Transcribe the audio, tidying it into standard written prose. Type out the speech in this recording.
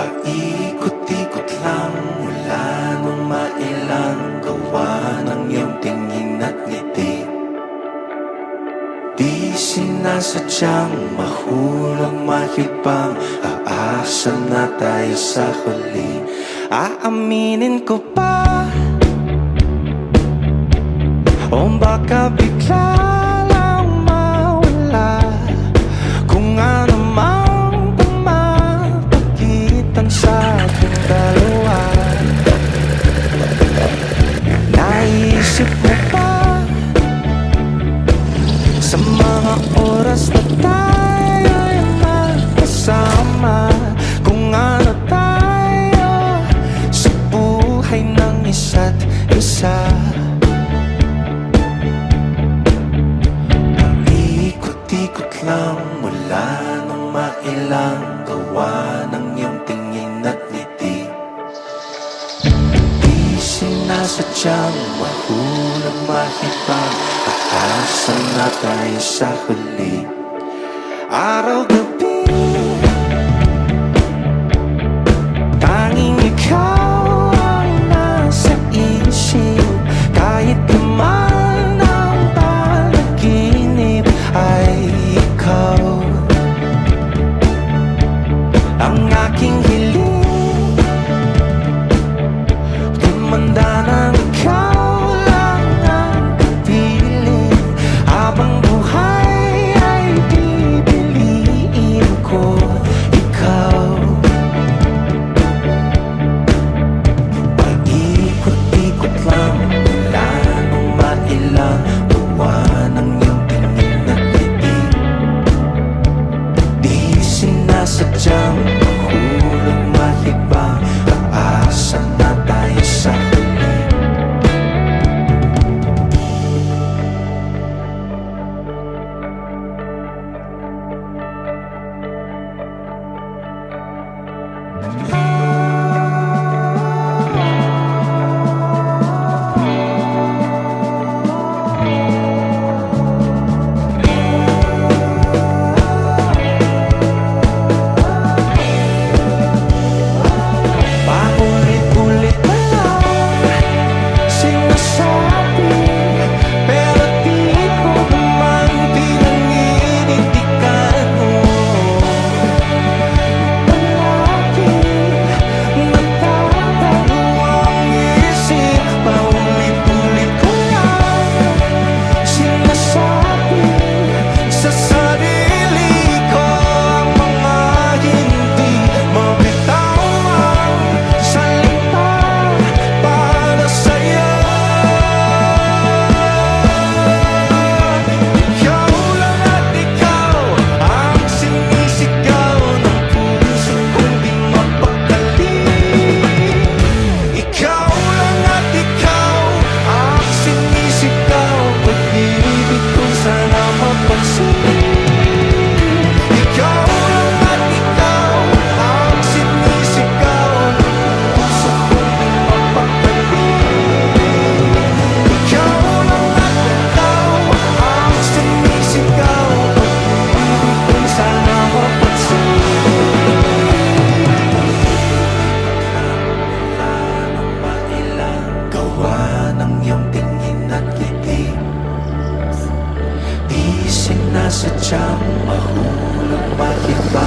Paikot-ikot lang mula nung mailang gawa ng iyong tingin at ngiti. Di sinasadyang mahulog mahibang, aasa na tayo sa huli. Aaminin ko pa, o baka bigla lang mawala kung ano mang pumapagitan sa ating dalawa. Naisip mo pa sa mga oras na tayo'y magkasama, kung ano tayo sa buhay ng isa't isa. Paikot-ikot lang mula nung mailang gawa ng iyong tingin at ngiti. Di sinasadyang mahulog mahibang, aasa na tayo sa huli. Araw-gabi, tanging ikaw ang nasa isip. Kahit naman ang panaginip ay ikaw ang aking hiling. Tumanda ng ikaw lang ang kapiling, habang buhay ay pipiliin ko ikaw. Paikot-ikot lang mula nung mailang gawa ng iyong tingin at ngiti. Di sinasadyang mahulog mahibang, aasa na tayo sa huli. Paulit-ulit na lang sinasabi, pero di ko naman pinanginitikan mo. Palagi nagtatalo ang isip. Paulit-ulit ko lang sinasabi sa sarili ko ang mga hindi mabitawang salita para sa'yo. Ikaw lang at ikaw ang sinisigaw ng puso kong di mapakali. Ikaw lang at ikaw ang sinisigaw, pag-ibig kong sana mapansin. Ikaw lang at ikaw ang sinisigaw ng puso kong di mapakali. Ikaw lang at ikaw ang sinisigaw, pag-ibig kong sana mapansin. Mula nung mailang gawa ng iyong tingin at ngiti. Di sinasadyang mahulog mahibang,